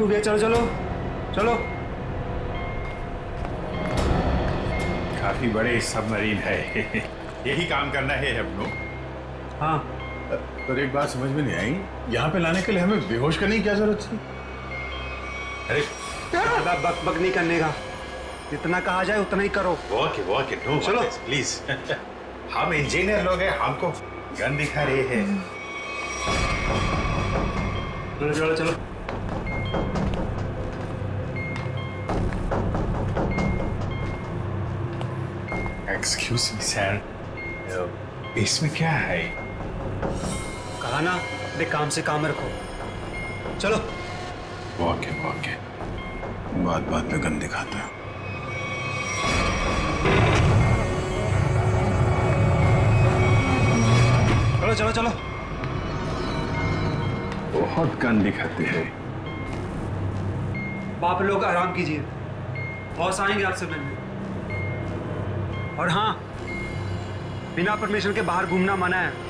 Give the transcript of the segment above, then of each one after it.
टपकू गया। चलो चलो चलो। काफी बड़े सबमरीन है। यही काम करना है हम लोग। हाँ पर एक बात समझ में नहीं आई, यहाँ पे लाने के लिए हमें बेहोश करने की क्या जरूरत थी? अरे ज्यादा बक बक नहीं करने का, जितना कहा जाए उतना ही करो। वो नो चलो। प्लीज। हम इंजीनियर लोग हैं, हमको गन दिखा रहे हैं। चलो चलो चलो। एक्सक्यूज मी सर, इसमें क्या है? कहा ना, अपने काम से काम रखो। चलो। ओके बात बात पे गन दिखाता है। चलो चलो चलो। बहुत गन दिखाते हैं। बाप लोग आराम कीजिए, बॉस आएंगे आपसे मिलने। और हाँ, बिना परमिशन के बाहर घूमना मना है।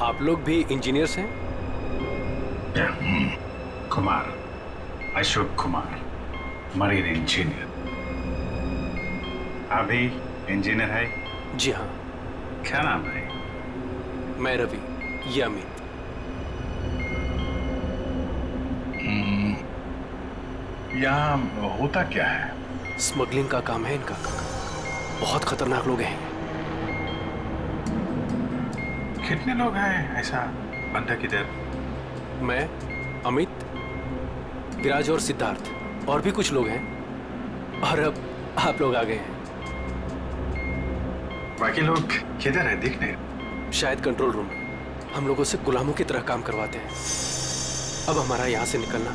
आप लोग भी इंजीनियर्स हैं? Kumar, Ashok Kumar, marine engineer. अभी इंजीनियर है? जी हाँ। क्या नाम है? मैं रवि, ये अमित। यहाँ होता क्या है? स्मगलिंग का काम है इनका। बहुत खतरनाक लोग हैं। कितने लोग हैं ऐसा? बंदा किधर? मैं, अमित, विराज और सिद्धार्थ, और भी कुछ लोग हैं। और अब आप लोग आ गए हैं। बाकी लोग किधर है? दिख नहीं। शायद कंट्रोल रूम। हम लोगों से गुलामों की तरह काम करवाते हैं। अब हमारा यहाँ से निकलना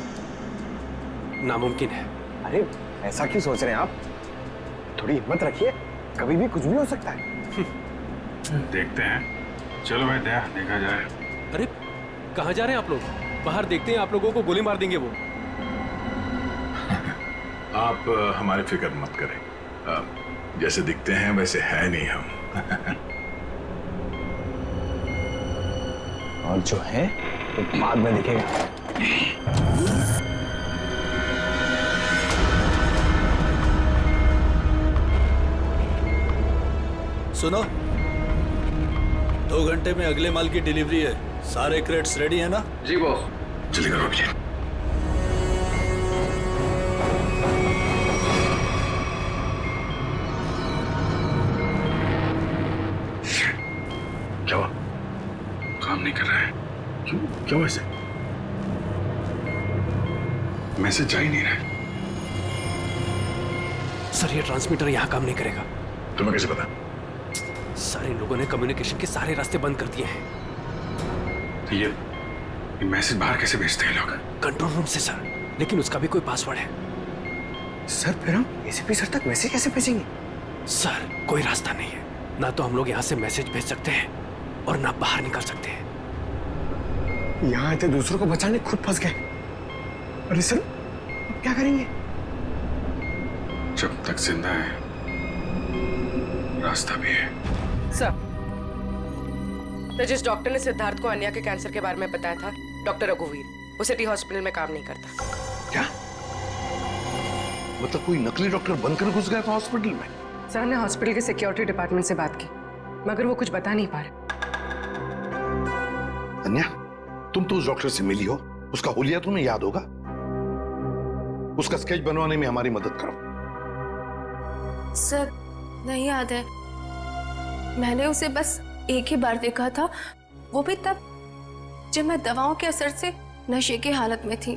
नामुमकिन है। अरे ऐसा क्यों सोच रहे हैं आप? थोड़ी हिम्मत रखिए, कभी भी कुछ भी हो सकता है। देखते हैं। चलो भाई, देखा जाए। अरे कहाँ जा रहे हैं आप लोग? बाहर देखते हैं, आप लोगों को गोली मार देंगे वो। आप हमारी फिक्र मत करें। जैसे दिखते हैं वैसे है नहीं हम। और जो है वो बाद में दिखेगा। सुनो, 2 घंटे में अगले माल की डिलीवरी है। सारे क्रेट्स रेडी है ना? जी बॉस। जल्दी करो भैया। क्या हुआ? काम नहीं कर रहा है। क्यों ऐसे? मैसेज जा ही नहीं रहा है। सर, ये ट्रांसमीटर यहाँ काम नहीं करेगा। तुम्हें कैसे पता? सारे लोगों ने कम्युनिकेशन के सारे रास्ते बंद कर दिए हैं। तो ये मैसेज बाहर कैसे भेजते हैं लोग? कंट्रोल रूम से सर, लेकिन उसका भी कोई पासवर्ड है। सर फिर हम एसीपी सर तक मैसेज कैसे भेजेंगे? सर, कोई रास्ता नहीं है। ना तो हम लोग यहाँ से मैसेज भेज सकते हैं और ना बाहर निकल सकते हैं। यहाँ आए थे दूसरों को बचाने, खुद फंस गए। अरे सर, अब क्या करेंगे? जब तक जिंदा है रास्ता भी है। सर, तो जिस डॉक्टर ने सिद्धार्थ को अन्या के कैंसर के बारे में बताया था, डॉक्टर रघुवीर, वो सिटी हॉस्पिटल में काम नहीं करता। क्या मतलब? कोई नकली डॉक्टर बनकर घुस गया था हॉस्पिटल में? सर ने हॉस्पिटल के सिक्योरिटी डिपार्टमेंट से बात की, मगर वो कुछ बता नहीं पा रहे। अन्या, तुम तो उस डॉक्टर से मिली हो, उसका हुलिया तुम्हें याद होगा। उसका स्केच बनवाने में हमारी मदद करो। सर, नहीं याद है। मैंने उसे बस एक ही बार देखा था, वो भी तब जब मैं दवाओं के असर से नशे की हालत में थी।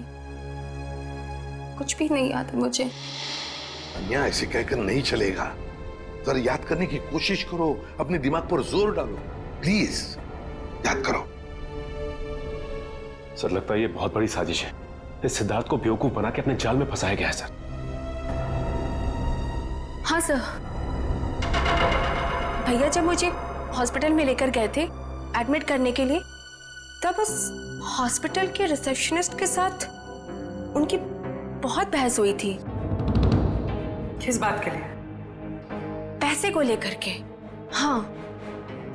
कुछ भी नहीं याद है मुझे। अन्या, ऐसे कहकर नहीं चलेगा। जरा याद करने की कोशिश करो, अपने दिमाग पर जोर डालो, प्लीज याद करो। सर, लगता है ये बहुत बड़ी साजिश है। इस सिद्धार्थ को बेवकूफ बना के अपने जाल में फंसाया गया है सर। हाँ सर, भैया जब मुझे हॉस्पिटल में लेकर गए थे एडमिट करने के लिए, तब उस हॉस्पिटल के रिसेप्शनिस्ट के साथ उनकी बहुत बहस हुई थी। किस बात के लिए? पैसे को लेकर के। हाँ,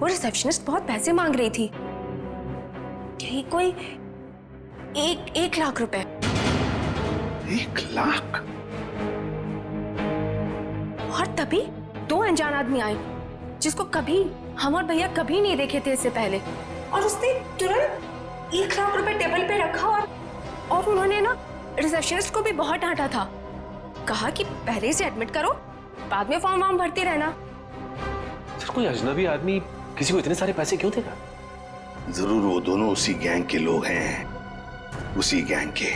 वो रिसेप्शनिस्ट बहुत पैसे मांग रही थी, यही कोई 1 लाख रुपए। 1 लाख? और तभी 2 अनजान आदमी आए जिसको कभी हम और भैया कभी नहीं देखे थे इससे पहले, और उसने तुरंत 1 लाख रुपए टेबल पे रखा और उन्होंने ना रिसेप्शनिस्ट को भी बहुत डांटा था। कहा कि पहले से एडमिट करो, बाद में फॉर्म वार्म भरती रहना। सर, कोई अजनबी आदमी किसी को इतने सारे पैसे क्यों देगा? जरूर वो दोनों उसी गैंग के लोग हैं, उसी गैंग के।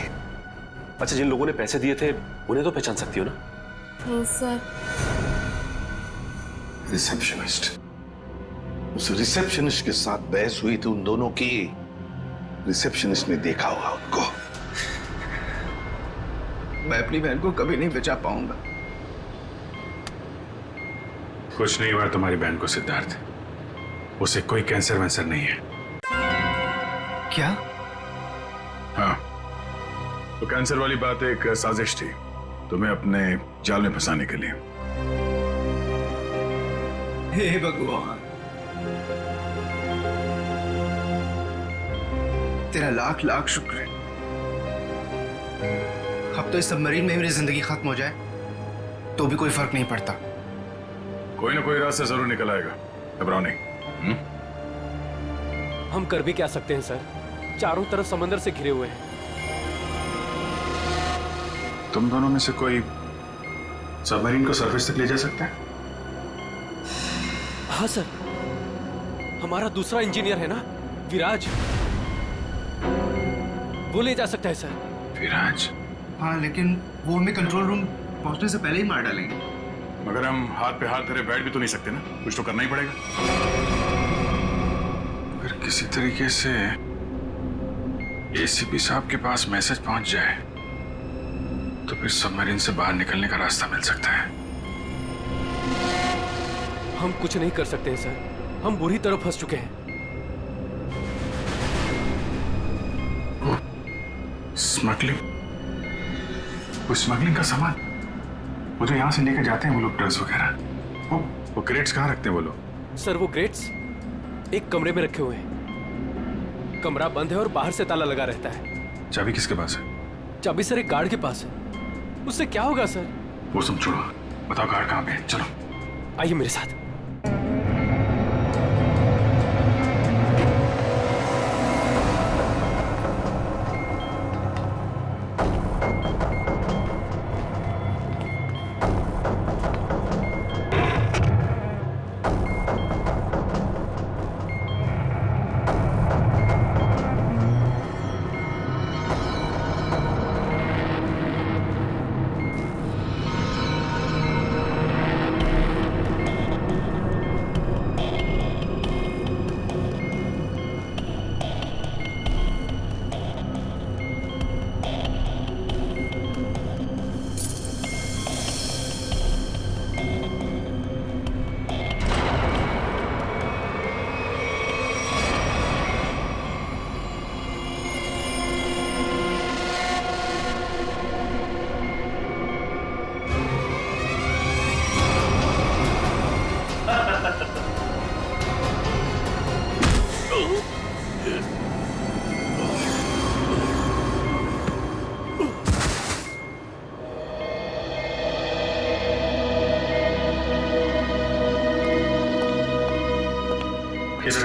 अच्छा, जिन लोगों ने पैसे दिए थे उन्हें तो पहचान सकती हो ना? नहीं सर। रिसेप्शनिस्ट, उस रिसेप्शनिस्ट के साथ बहस हुई थी उन दोनों की। रिसेप्शनिस्ट ने देखा होगा उनको। मैं अपनी बहन को कभी नहीं बचा पाऊंगा। कुछ नहीं हुआ तुम्हारी बहन को सिद्धार्थ, उसे कोई कैंसर वैंसर नहीं है। क्या? हाँ, तो कैंसर वाली बात एक साजिश थी तुम्हें अपने जाल में फंसाने के लिए। हे भगवान, तेरा लाख लाख शुक्र है। अब तो इस सबमरीन में मेरी जिंदगी खत्म हो जाए तो भी कोई फर्क नहीं पड़ता। कोई ना कोई रास्ता जरूर निकल आएगा, घबराओ नहीं। हम कर भी क्या सकते हैं सर? चारों तरफ समंदर से घिरे हुए हैं। तुम दोनों में से कोई सबमरीन को सरफेस तक ले जा सकता है? हाँ सर, हमारा दूसरा इंजीनियर है ना, विराज, वो ले जा सकता है सर। विराज? हाँ, लेकिन वो हमें कंट्रोल रूम पहुंचने से पहले ही मार डालेंगे। मगर हम हाथ पे हाथ धरे बैठ भी तो नहीं सकते ना, कुछ तो करना ही पड़ेगा। अगर किसी तरीके से एसीपी साहब के पास मैसेज पहुंच जाए तो फिर सबमरीन से बाहर निकलने का रास्ता मिल सकता है। हम कुछ नहीं कर सकते हैं सर, हम बुरी तरह फंस चुके हैं। स्मगलिंग? वो स्मगलिंग का सामान वो जो यहाँ से लेकर जाते हैं वो लोग, ड्रग्स वगैरह, वो क्रेट्स कहाँ रखते हैं वो लोग? सर, वो क्रेट्स एक कमरे में रखे हुए हैं। कमरा बंद है और बाहर से ताला लगा रहता है। चाबी किसके पास है? चाबी सर एक गार्ड के पास है। उससे क्या होगा सर? वो सब छोड़ो, बताओ गार्ड कहाँ पे है? चलो आइए मेरे साथ।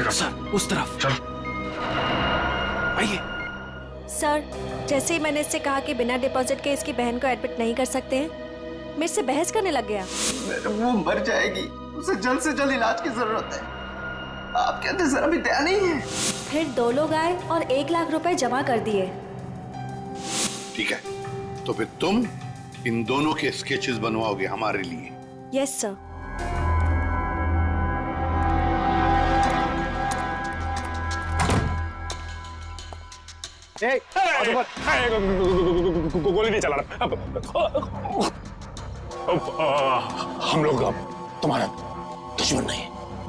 सर, उस तरफ चल। आइए। सर, जैसे ही मैंने इससे कहा कि बिना डिपॉजिट के इसकी बहन को एडमिट नहीं कर सकते हैं, मेरे से बहस करने लग गया। वो मर जाएगी, उसे जल्द से जल्द इलाज की जरूरत है। आप कहते सर अभी दया नहीं है। फिर 2 लोग आए और 1 लाख रुपए जमा कर दिए। ठीक है, तो फिर तुम इन दोनों के स्केचेस बनवाओगे हमारे लिए? Yes sir. गोली नहीं चला रहा। हम लोग तुम्हारा दुश्मन नहीं,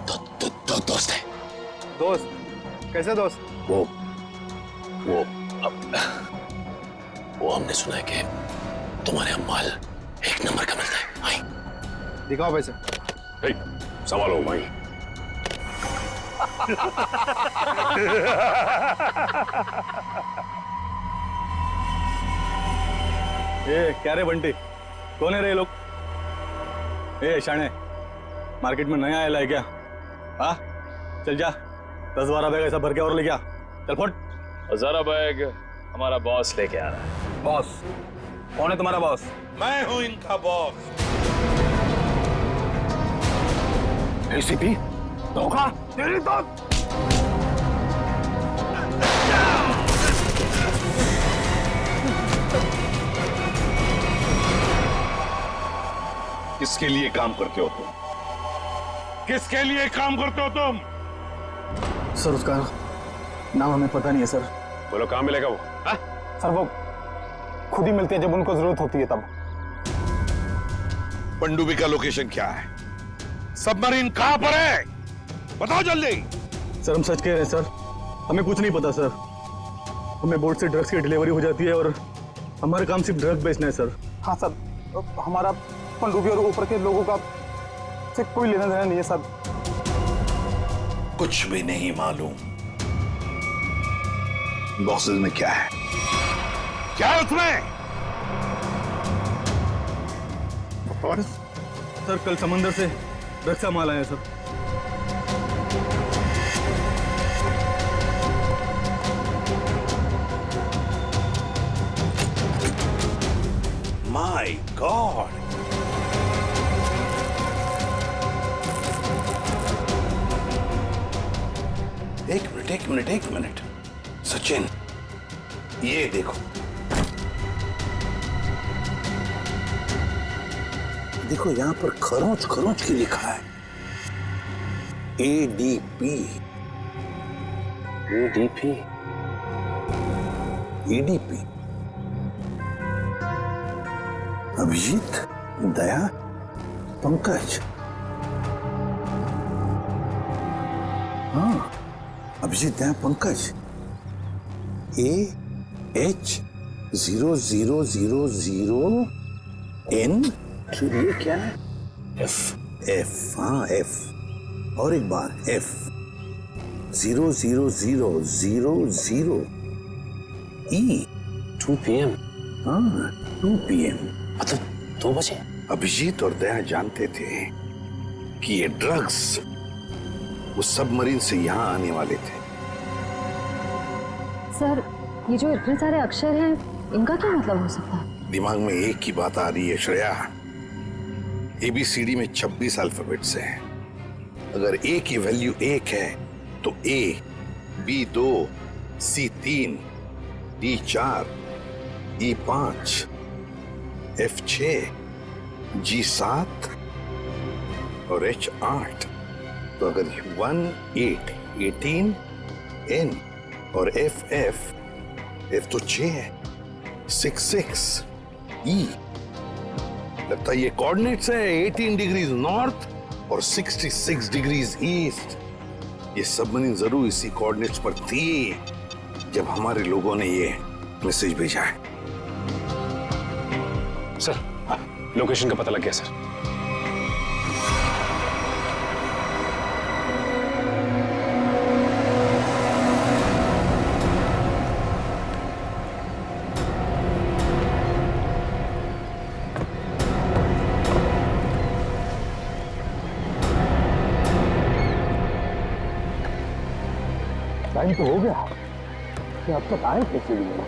दोस्त है। दोस्त? कैसे दोस्त? वो वो हमने सुना है कि तुम्हारे यहाँ माल 1 नंबर का मिलता है। भाई दिखाओ पैसे। सवाल हो भाई। क्या रे बंटी, कौन है रे लोग? शाणे, मार्केट में नया आया है क्या? हाँ, चल जा 10-12 बैग ऐसा भर के और ले गया। चल फट। 1000 बैग हमारा बॉस लेके आ रहा है। बॉस? कौन है तुम्हारा बॉस? मैं हूं इनका बॉस। एसीपी धोखा तेरी तो। किसके लिए काम करते हो तुम? किसके लिए काम करते हो तुम? सर उसका नाम हमें पता नहीं है सर। बोलो कहाँ मिलेगा वो? सर वो खुद ही मिलते हैं जब उनको जरूरत होती है तब। पनडुब्बी का लोकेशन क्या है? सबमरीन कहां पर है? बताओ जल्दी। सर हम सच कह रहे हैं सर, हमें कुछ नहीं पता सर। हमें बोट से ड्रग्स की डिलीवरी हो जाती है और हमारा काम सिर्फ ड्रग बेचना है सर। हाँ सर, हमारा पनडुब्बी और ऊपर के लोगों का से कोई लेना देना नहीं है सर। कुछ भी नहीं मालूम। बॉक्सेस में क्या है? क्या है उसमें? सर कल समंदर से ड्रग्स का माल आया सर। My God. एक मिनट सचिन, ये देखो। देखो यहां पर खरोंच की लिखा है। ADP। अभिजीत, दया, पंकज। हाँ, अभिजीत, दया, पंकज। AH0000N। ये क्या है? F। हाँ F। और एक बार F। 00000E। 2 PM। हाँ 2 PM। मतलब 2 बजे। अभिजीत और दया जानते थे कि ये ड्रग्स उस सबमरीन से यहाँ आने वाले थे। सर ये जो इतने सारे अक्षर हैं, इनका क्या मतलब हो सकता है? दिमाग में एक ही बात आ रही है श्रेया। ABCD में 26 अल्फाबेट्स हैं। अगर A की वैल्यू 1 है तो A, B 2, C 3, D 4, E 5, F 6, G 7 और H 8। तो अगर 1 8 18 N और F तो 6 है, 6 6 E। लगता है ये कोऑर्डिनेट्स है 18 डिग्रीज नॉर्थ और 66 डिग्रीज ईस्ट। ये सबमरीन जरूर इसी कोऑर्डिनेट्स पर थी जब हमारे लोगों ने ये मैसेज भेजा है। सर लोकेशन का पता लग गया सर। टाइम तो हो गया कि अब तक आए कैसे लिए?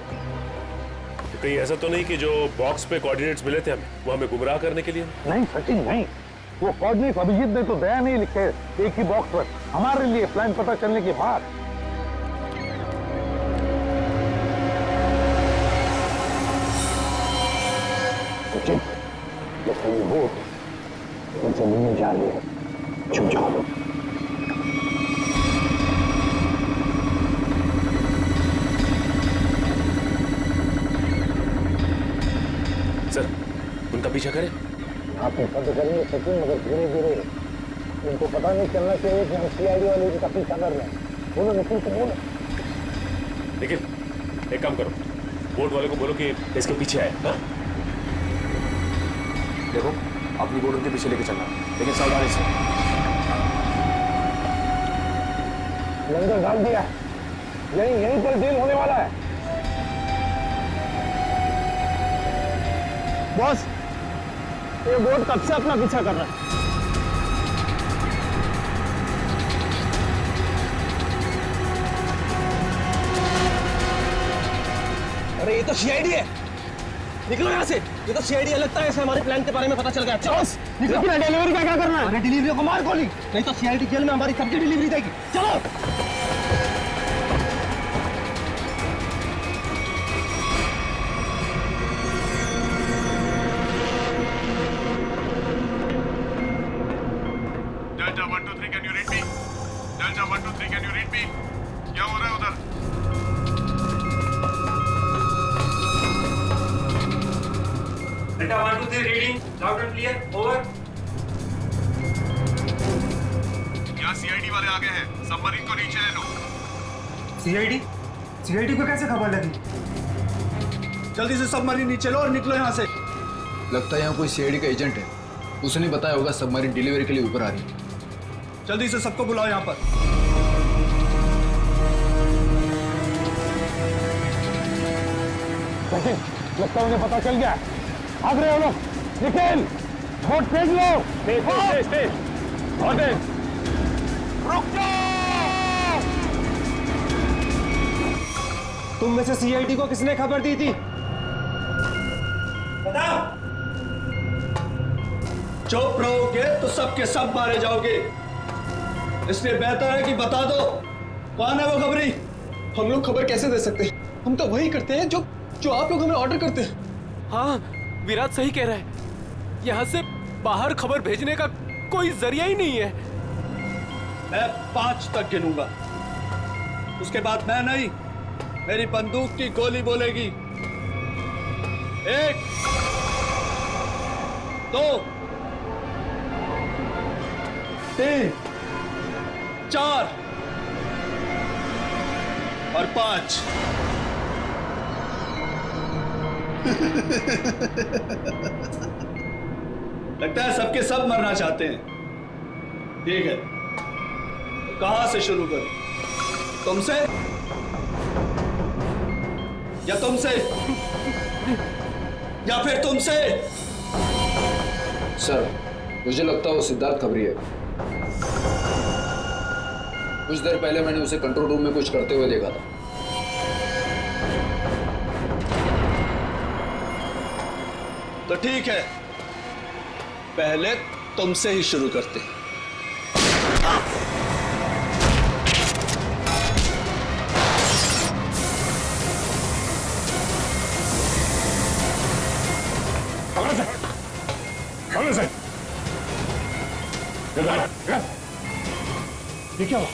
कहीं ऐसा तो नहीं कि जो बॉक्स पे कोऑर्डिनेट्स मिले थे हमें, वो हमें गुमराह करने के लिए? नहीं सचिन नहीं, वो कोऑर्डिनेट्स अभिजीत ने तो दया नहीं लिखे एक ही बॉक्स पर, हमारे लिए प्लान पता चलने के बाद। सचिन जैसे ये बोट उनसे मिलने जा रही है, छुप जाओ। सर उनका पीछा करें? आप पता करेंगे सचिन, मगर धीरे धीरे। उनको पता नहीं चलना चाहिए कि हम CID वाले उनका पीछा कर रहे हैं। बोलो निखिल को बोलो। निखिल एक काम करो, बोट वाले को बोलो कि इसके पीछे आए। हाँ? देखो अपनी बोट उनके पीछे लेके चलना, लेकिन सावधानी से। लंगर डाल दिया, यहीं पर डील होने वाला है। बॉस, ये बोट कब से अपना पीछा कर रहा है? अरे ये तो सीआईडी है, निकलो यहाँ से। ये तो सीआईडी है, लगता है ऐसे हमारे प्लान के बारे में पता चल गया। चलो निकलो। डिलीवरी का क्या करना है? अरे डिलीवरी को मार गोली, नहीं तो सीआईडी जेल में हमारी सबकी डिलीवरी देगी। चलो। Delta 1 2 3 can you read me? Delta 1 2 3 can you read me? क्या हो रहा है उधर? Delta 1 2 3 reading loud and clear, over. यहाँ सीआईडी वाले आ गए हैं, सबमरीन को नीचे ले लो। सीआईडी को कैसे खबर लगी? जल्दी से सबमरीन नीचे लो और निकलो यहाँ से। लगता है यहाँ कोई सीआईडी का एजेंट है, उसने बताया होगा सबमरीन डिलीवरी के लिए ऊपर आ रही है। जल्दी से सबको बुलाओ यहाँ पर। लगता है उन्हें पता चल गया। भाग रहे हो लोग, निकल, बोट फेंक लो। रुक जाओ। तुम में से सीआईडी को किसने खबर दी थी? बताओ। चुप रहोगे तो सबके सब मारे जाओगे, इसलिए बेहतर है कि बता दो कौन है वो खबरी। हम लोग खबर कैसे दे सकते हैं? हम तो वही करते हैं जो आप लोग हमें ऑर्डर करते हैं। हाँ, विराट सही कह रहा है, यहाँ से बाहर खबर भेजने का कोई जरिया ही नहीं है। मैं 5 तक गिनूंगा, उसके बाद मैं नहीं, मेरी बंदूक की गोली बोलेगी। 1 2 3 4 और 5। लगता है सबके सब मरना चाहते हैं। ठीक है, तो कहां से शुरू करूं? तुमसे या तुमसे या फिर तुमसे? सर, मुझे लगता है वो सिद्धार्थ खबरी है। कुछ देर पहले मैंने उसे कंट्रोल रूम में कुछ करते हुए देखा था। तो ठीक है, पहले तुमसे ही शुरू करते हैं। ये क्या हुआ?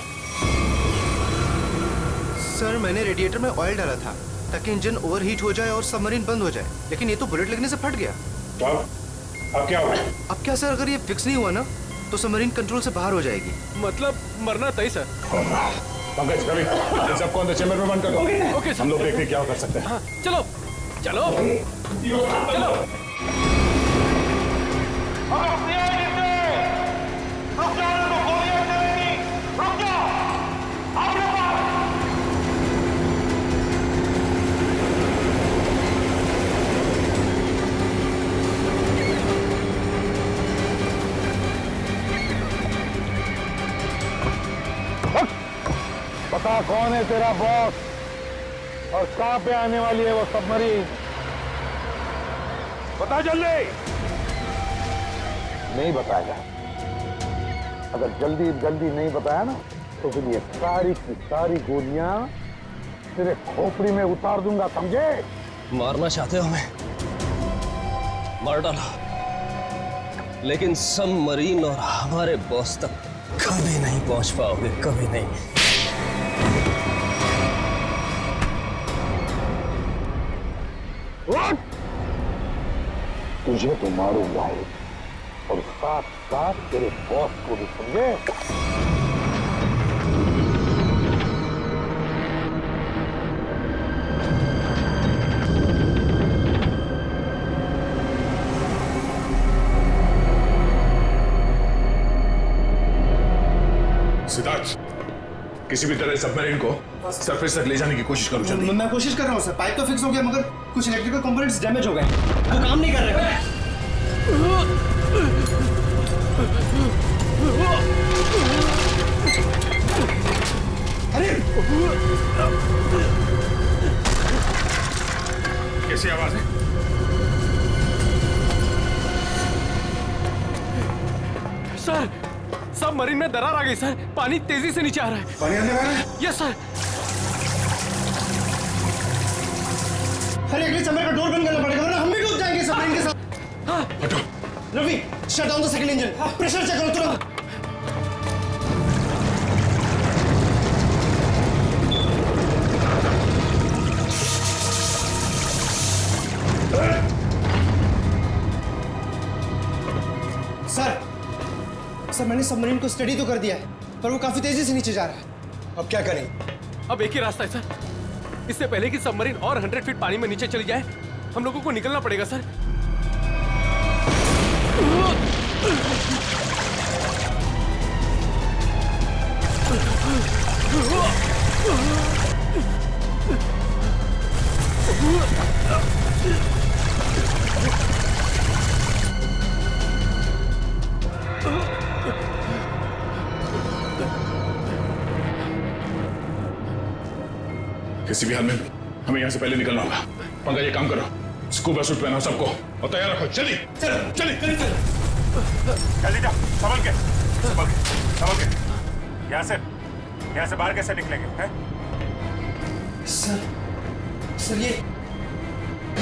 सर, मैंने रेडिएटर में ऑयल डाला था ताकि इंजन ओवरहीट हो जाए और सबमरीन बंद हो जाए, लेकिन ये तो बुलेट लगने से फट गया। अब क्या हुआ? अब क्या सर, अगर ये फिक्स नहीं हुआ ना तो सबमरीन कंट्रोल से बाहर हो जाएगी। मतलब मरना तय सर। पंकज, रवि, इन सबको अंदर चैम्बर में बंद कर दो। Okay sir. हम लोग देखते हैं क्या कर सकते हैं। हाँ, चलो चलो चलो। पता कौन है तेरा बॉस और कहां पे आने वाली है वो सबमरीन? बता जल्दी। नहीं बताएगा। अगर जल्दी जल्दी नहीं बताया ना तो फिर ये सारी की सारी गोलियां तेरे खोपड़ी में उतार दूंगा, समझे? मारना चाहते हो हमें? मार डालो, लेकिन सबमरीन और हमारे बॉस तक कभी नहीं पहुंच पाओगे, कभी नहीं। तुझे तो मारूंगा ही और साथ साथ तेरे बॉस को भी, समझे? सिद्धार्थ, किसी भी तरह सबमरीन को सरफेस तक ले जाने की कोशिश करो जल्दी। मैं कोशिश कर रहा हूँ सर। पाइप तो फिक्स हो गया मगर कुछ इलेक्ट्रिकल कंपोनेंट्स डैमेज हो गए, वो काम नहीं कर रहे। अरे कैसी आवाज है? सर, सबमरीन में दरार आ गई सर। पानी तेजी से नीचे आ रहा है। पानी आने वाला है? Yes sir. अरे अगले चैम्बर का डोर बंद करना पड़ेगा वरना हम भी डूब जाएंगे सबमरीन के साथ। हाँ। हटो। Ravi, shut down the second engine. Pressure check करो तुरंत। सर मैंने सबमरीन को स्टडी तो कर दिया है पर वो काफी तेजी से नीचे जा रहा है। अब क्या करें? अब एक ही रास्ता है सर। इससे पहले कि सबमरीन और 100 फीट पानी में नीचे चली जाए, हम लोगों को निकलना पड़ेगा सर। किसी भी हाल में हमें यहाँ से पहले निकलना होगा। पंकज, ये काम करो, स्कूबा सूट पहनाओ सबको और तैयार रखो। चलिए चलो, चलिए जल्दी जाओ। संभल के, संभल के, संभल के। यहाँ से बाहर कैसे निकलेंगे? हैं? सर ये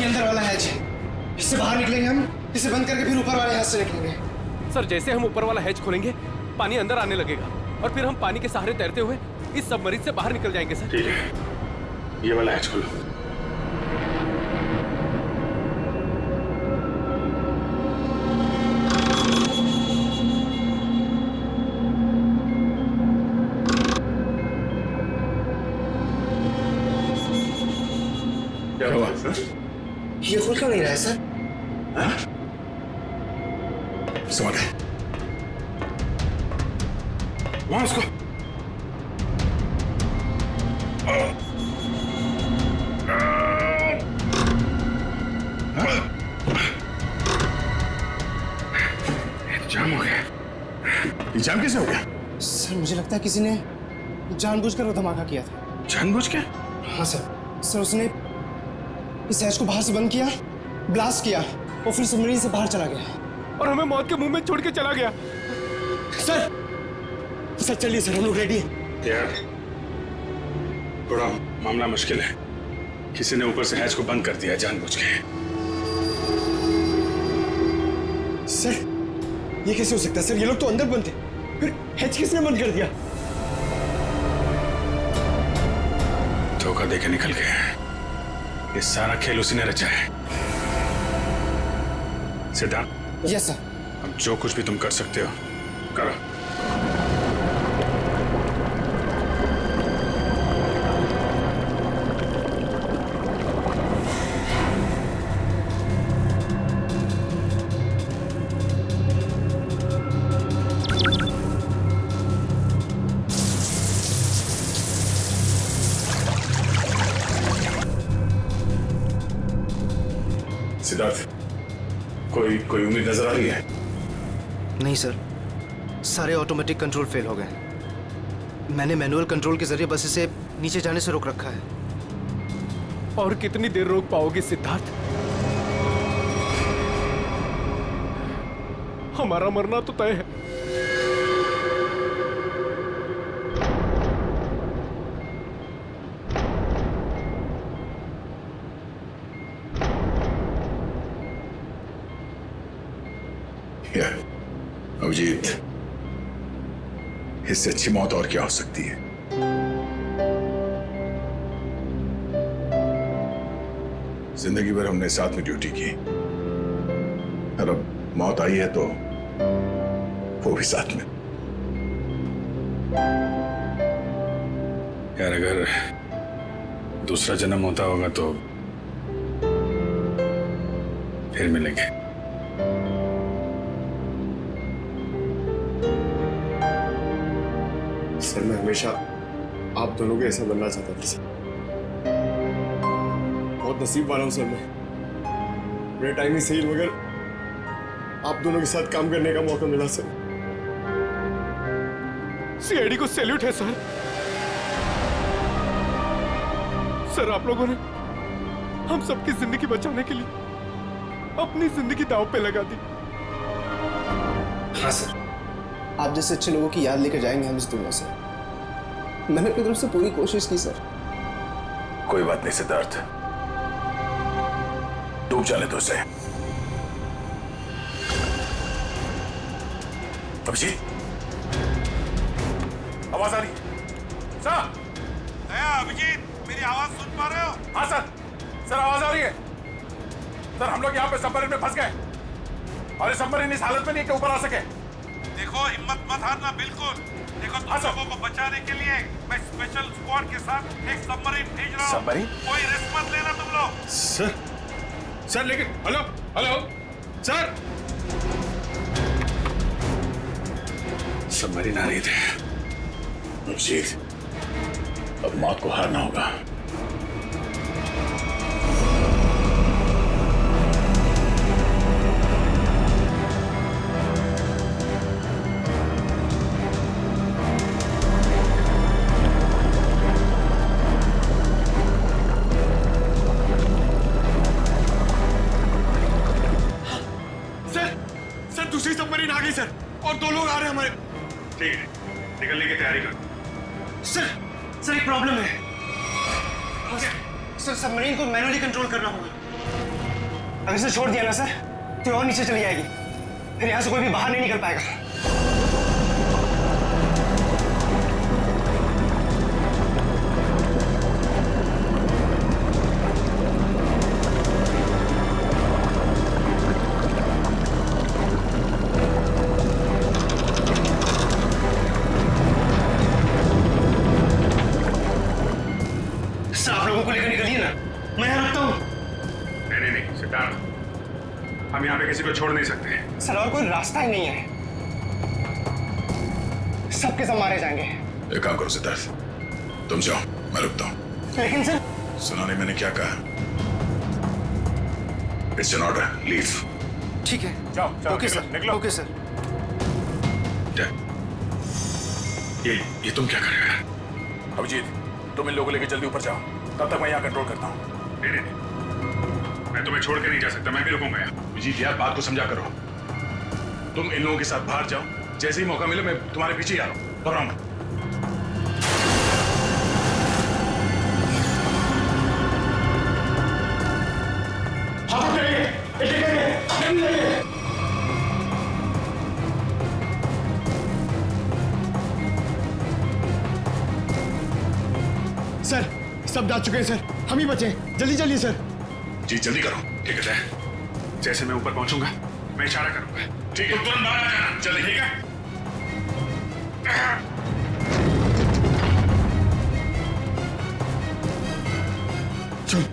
अंदर वाला हैच है, इससे बाहर निकलेंगे हम, इसे बंद करके फिर ऊपर वाले हैच से निकलेंगे। सर, जैसे हम ऊपर वाला हैच खोलेंगे, पानी अंदर आने लगेगा और फिर हम पानी के सहारे तैरते हुए इस सबमरीन से बाहर निकल जाएंगे सर। ठीक है, ये वाला हैच खोलो। क्या हुआ सर? ये खुल क्यों नहीं रहा है सर? समझ गए। वहां उसको जाम हो गया। ये जाम कैसे हो गया? सर मुझे लगता है किसी ने जानबूझकर वो धमाका किया था। जानबूझ के? हाँ सर उसने इस हैच को बाहर से बंद किया, ब्लास्ट किया और फिर सबमरीन से बाहर चला गया और हमें मौत के मुंह में छोड़ के चला गया। सर चलिए सर, हम लोग रेडी हैं। यार थोड़ा मामला मुश्किल है। किसी ने ऊपर से हैच को बंद कर दिया जानबूझ के। सर ये कैसे हो सकता है? सर ये लोग तो अंदर बंद थे, फिर हैच किसने बंद कर दिया? धोखा देके निकल गए। ये सारा खेल उसी ने रचा है। सिद्धार्थ। Yes sir. अब जो कुछ भी तुम कर सकते हो करो। सिद्धार्थ, कोई उम्मीद नजर आ रही है? नहीं सर, सारे ऑटोमेटिक कंट्रोल फेल हो गए। मैंने मैनुअल कंट्रोल के जरिए बस इसे नीचे जाने से रोक रखा है। और कितनी देर रोक पाओगे सिद्धार्थ? हमारा मरना तो तय है। अभिजीत, इससे अच्छी मौत और क्या हो सकती है? जिंदगी भर हमने साथ में ड्यूटी की और अब मौत आई है तो वो भी साथ में। यार अगर दूसरा जन्म होता होगा तो फिर मिलेंगे। सर मैं हमेशा आप दोनों के ऐसा बनना चाहता था सर। बहुत नसीब वाला हूँ सर मैं। मेरा टाइम ही सही मगर आप दोनों के साथ काम करने का मौका मिला सर। सीआईडी को सैल्यूट है सर। सर आप लोगों ने हम सबकी जिंदगी बचाने के लिए अपनी जिंदगी दांव पे लगा दी। हाँ सर, आप जैसे अच्छे लोगों की याद लेकर जाएंगे हम इस दुनिया से। मैंने अपनी तरफ से पूरी कोशिश की सर। कोई बात नहीं सिद्धार्थ, डूब जाने दो उसे। अभिजीत, आवाज आ रही है सर? दया, अभिजीत, मेरी आवाज सुन पा रहे हो? हाँ सर, सर आवाज आ रही है। सर हम लोग यहाँ पे सबमरीन में फंस गए और ये सबमरीन इस हालत में नहीं कि ऊपर आ सके। देखो हिम्मत मत हारना बिल्कुल। देखो तुम लोगों को बचाने के लिए मैं स्पेशल स्क्वाड के साथ एक सबमरीन भेज रहा हूँ। सबमरीन? कोई रिस्क मत लेना तुम लोग। सर लेकिन हेलो हेलो सर, सबमरीन आ रही थी। अभिजीत, अब मौत को हारना होगा। दूसरी सबमरीन आ गई सर और 2 लोग आ रहे हैं हमारे। ठीक है, निकलने की तैयारी करो। सर एक प्रॉब्लम है। सर सबमरीन को मैनुअली कंट्रोल करना होगा। अगर इसे छोड़ दिया ना सर तो और नीचे चली जाएगी, फिर यहाँ से कोई भी बाहर नहीं निकल पाएगा। को लेकर निकलिए ना, मैं यहाँ रुकता हूँ। नहीं सिद्धार्थ, हम यहाँ पे किसी को छोड़ नहीं सकते। सर और कोई रास्ता ही नहीं है, सबके सब मारे जाएंगे। एक काम करो सिद्धार्थ, तुम जाओ, मैं रुकता हूँ। लेकिन सर सुना नहीं मैंने क्या कहा? It's an order, leave. ठीक है, जाओ ओके सर, निकलो। Okay sir. ये तुम क्या कर रहे हो यार? अभिजीत, तुम इन लोगों को लेकर जल्दी ऊपर जाओ, तब तक मैं यहाँ कंट्रोल करता हूँ। नहीं, मैं तुम्हें छोड़ के नहीं जा सकता, मैं भी रुकूंगा यहाँ। अभिजीत यार बात को समझा करो। तुम इन लोगों के साथ बाहर जाओ, जैसे ही मौका मिले मैं तुम्हारे पीछे ही आ रहा हूँ। दोहराऊंगा। सर सब जा चुके हैं सर, हम ही बचे। जल्दी चलिए सर। जी जल्दी करो। ठीक है, जैसे मैं ऊपर पहुंचूंगा मैं इशारा करूंगा। ठीक है, तुरंत बाहर आ जाना जल्दी। ठीक है। चल।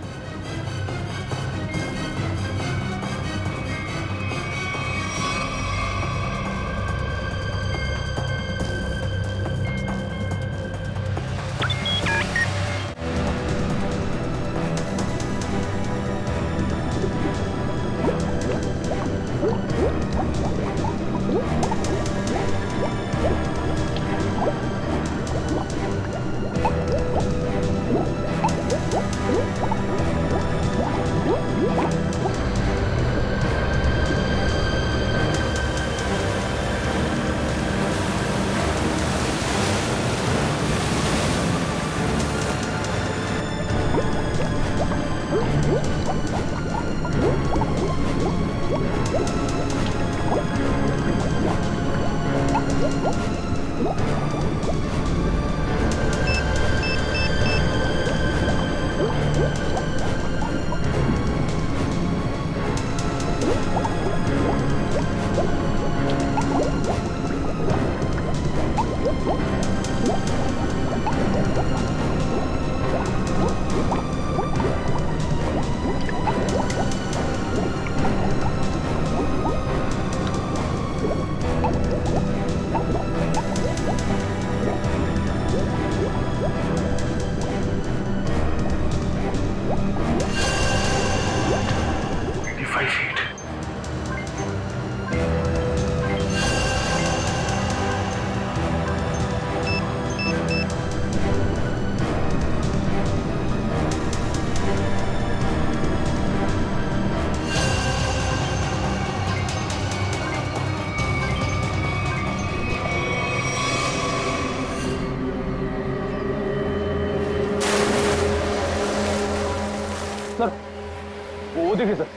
देखिए सर।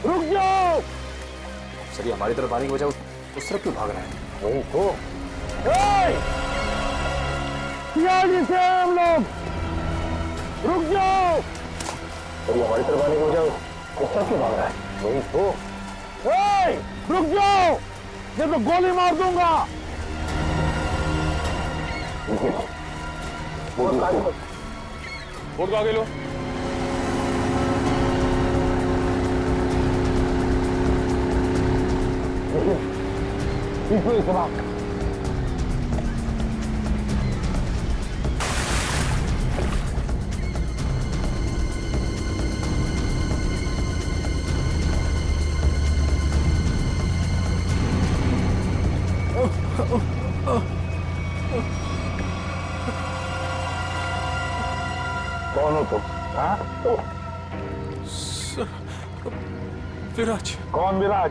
रुक जाओ। सर ये हमारी तरफ आने की वजह उस तरफ क्यों भाग रहा है? वही तो। सीआईडी से हम लोग रुक जाओ। सर ये हमारी तरफ आने की वजह उस तरफ क्यों भाग रहा है? वही तो। रुक जाओ, नहीं तो गोली मार दूंगा। बोर्ड को आगे लो। इसमें इतना कौन हो तुम? हाँ? विराज। कौन विराज?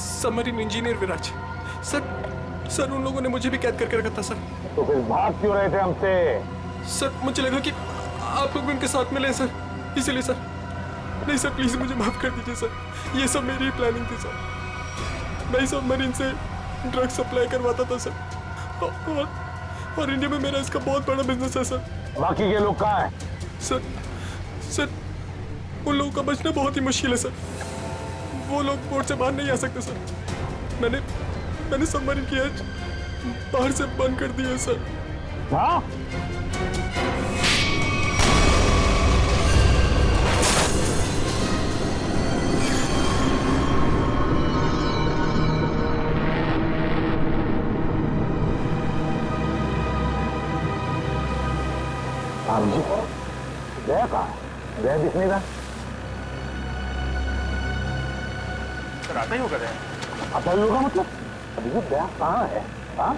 सबमरीन इंजीनियर विराज। सर उन लोगों ने मुझे भी कैद करके रखा था सर। तो फिर भाग क्यों रहे थे हमसे? सर मुझे लगा कि आप लोग भी उनके साथ मिले सर, इसीलिए सर। नहीं सर प्लीज मुझे माफ कर दीजिए सर, ये सब मेरी प्लानिंग थी सर। मैं सबमरीन से ड्रग सप्लाई करवाता था सर, और इंडिया में मेरा इसका बहुत बड़ा बिजनेस है सर। बाकी के लोग कहाँ हैं? सर उन लोगों का बचना बहुत ही मुश्किल है सर। वो लोग बोर्ड से बाहर नहीं आ सकते सर। मैंने सबमरीन की एज बाहर से बंद कर दी है सर। हाँ? दया कहाँ है? दया दिख नहीं रहा। सर आता ही होगा दया। आता ही होगा मतलब? अभी वो दया कहाँ है? हाँ?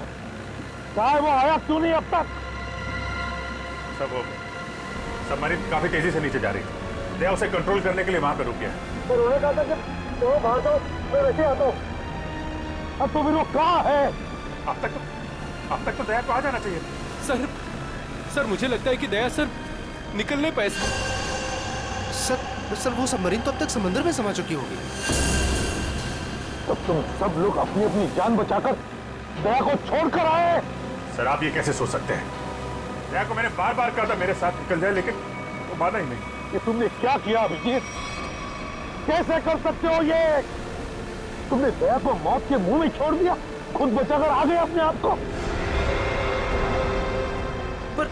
कहाँ है वो? आया क्यों नहीं अब तक? सब वो सबमरीन काफी तेजी से नीचे जा रही है। दया उसे कंट्रोल करने के लिए वहां पे रुक गया है। तो उन्होंने कहा था कि तो बाहर जाओ, मैं वैसे आता हूँ। अब तो फिर वो कहाँ है? अब तक तो दया को आ जाना चाहिए। सर मुझे लगता है कि दया सर निकलने पाए सर वो सबमरीन तो अब तक समंदर में समा चुकी होगी। तब तुम सब लोग अपनी अपनी जान बचाकर दया को छोड़कर आए। सर आप ये कैसे सोच सकते हैं? दया को मैंने बार बार कहा था मेरे साथ निकल जाए, लेकिन वो माना ही नहीं। ये तुमने क्या किया अभिजीत? कैसे कर सकते हो ये? तुमने दया को मौत के मुंह में छोड़ दिया, खुद बचाकर आ गए अपने आप को। पर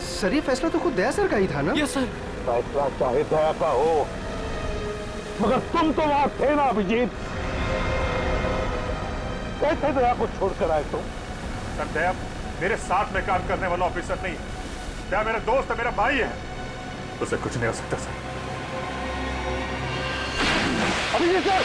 सर ये फैसला तो खुद दया सर का ही था ना? Yes sir. फैसला चाहे दया का हो, मगर तुम तो वहां थे ना अभिजीत। कैसे दया को छोड़कर आए तुम? सर दया मेरे साथ में काम करने वाला ऑफिसर नहीं है। दया मेरा दोस्त है, मेरा भाई है, उसे कुछ नहीं हो सकता सर। अभिजीत सर!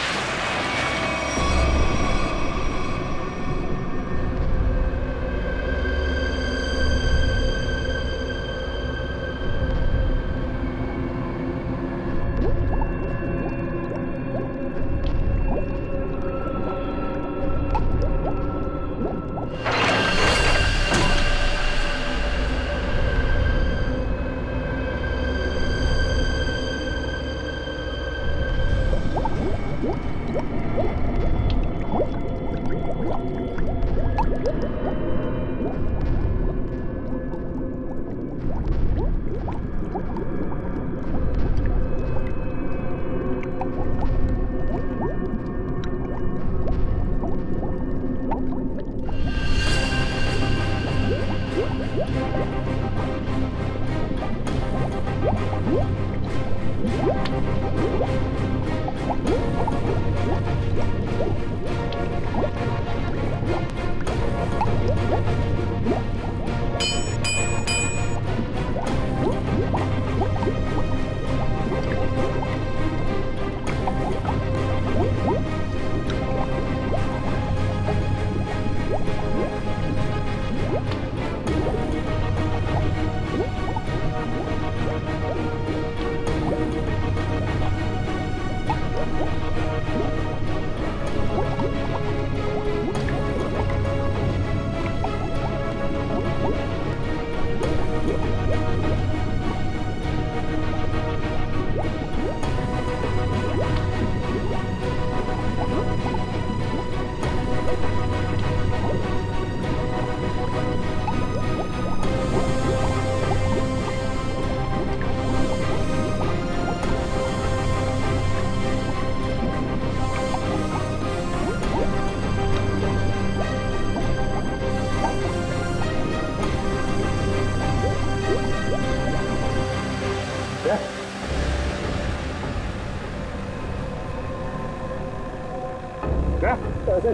अरे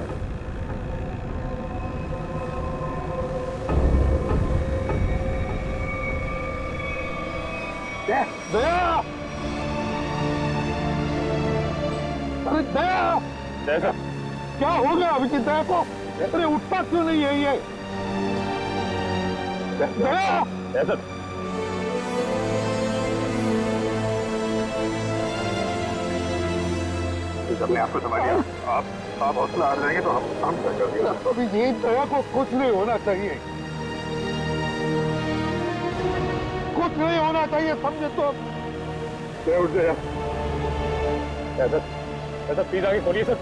दया, दया क्या हो गया अभिजीत दया को? अरे उठता क्यों नहीं है ये? दया, अपने आप को संभालिए। आप हौसला हार जाएंगे तो हम क्या करेंगे? अभी ये दया को कुछ नहीं होना चाहिए, कुछ नहीं होना चाहिए, समझे तो? उठ गया। ऐसा प्लीज आगे खोलिए सर।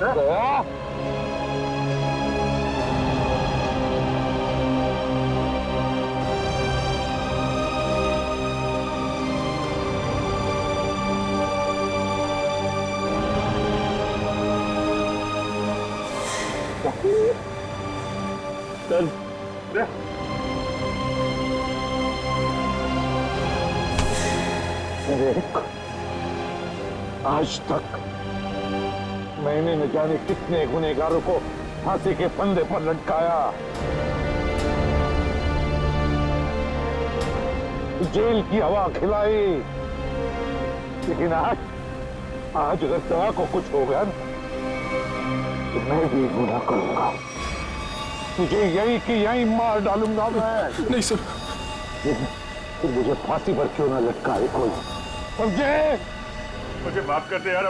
दया, आज तक मैंने न जाने कितने गुनहगारों को फांसी के फंदे पर लटकाया, जेल की हवा खिलाई, लेकिन आज अगर दया को कुछ हो गया ना तो मैं भी गुनाह करूंगा, तुझे यही कि यही मार डालूंगा मैं। नहीं सर, तो मुझे फांसी पर क्यों ना लटकाए कोई, समझे? मुझे माफ कर दे यार,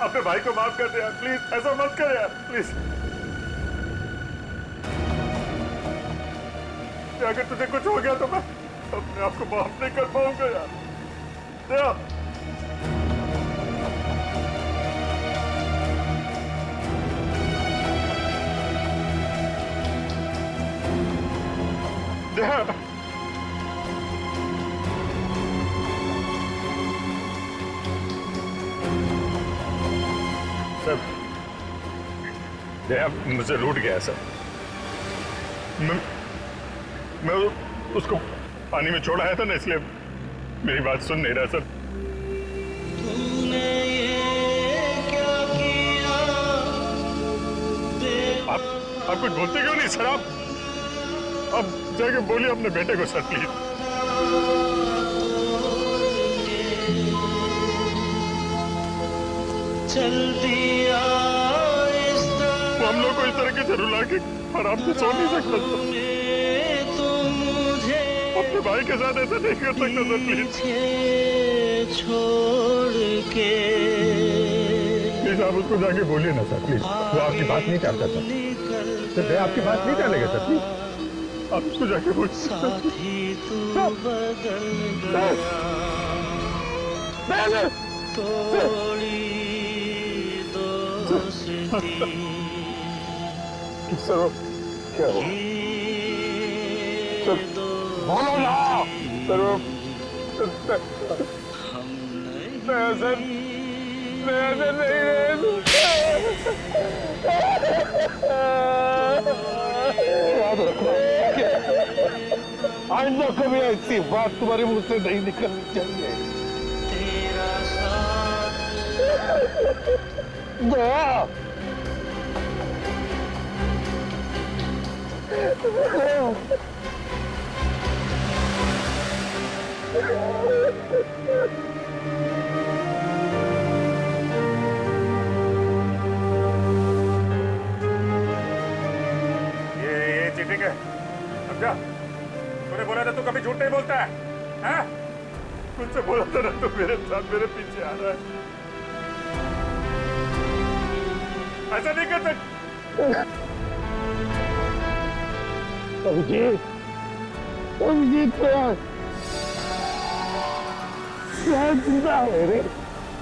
अपने भाई को माफ कर दे यार, प्लीज ऐसा मत कर यार, प्लीज। अगर तुझे कुछ हो गया तो मैं अपने आप को माफ नहीं कर पाऊंगा यार। दया, दया, सर, दया मुझे लूट गया सर। मैं उसको पानी में छोड़ आया था ना, इसलिए मेरी बात सुन नहीं रहा सर। आप कुछ बोलते क्यों नहीं सर? आप जाके बोलिए अपने बेटे को सर, प्लीज। वो हम लोग को इस तरीके से रुला के आराम से सो नहीं सकता सर। अपने भाई के साथ ऐसा नहीं कर सकता सर, प्लीज। प्लीज आप उसको जाके बोलिए ना सर, प्लीज। वो आपकी बात नहीं चाहता सर, मैं आपकी बात नहीं चाहेगा सर, प्लीज आप उसको जाके बोलिए। सर क्या हो? बोलो ना सर। याद रखना, आइंदा कभी ऐसी बात तुम्हारे मुंह से नहीं निकलनी चाहिए। दया, ये चीटिंग है, समझा? तूने बोला था तू कभी झूठ नहीं बोलता है, हैं? तुझसे बोला था ना तू मेरे साथ मेरे पीछे आ रहा है। ऐसा नहीं कर सकते। अभिजीत, अभिजीत जिंदा है रे।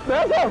देखो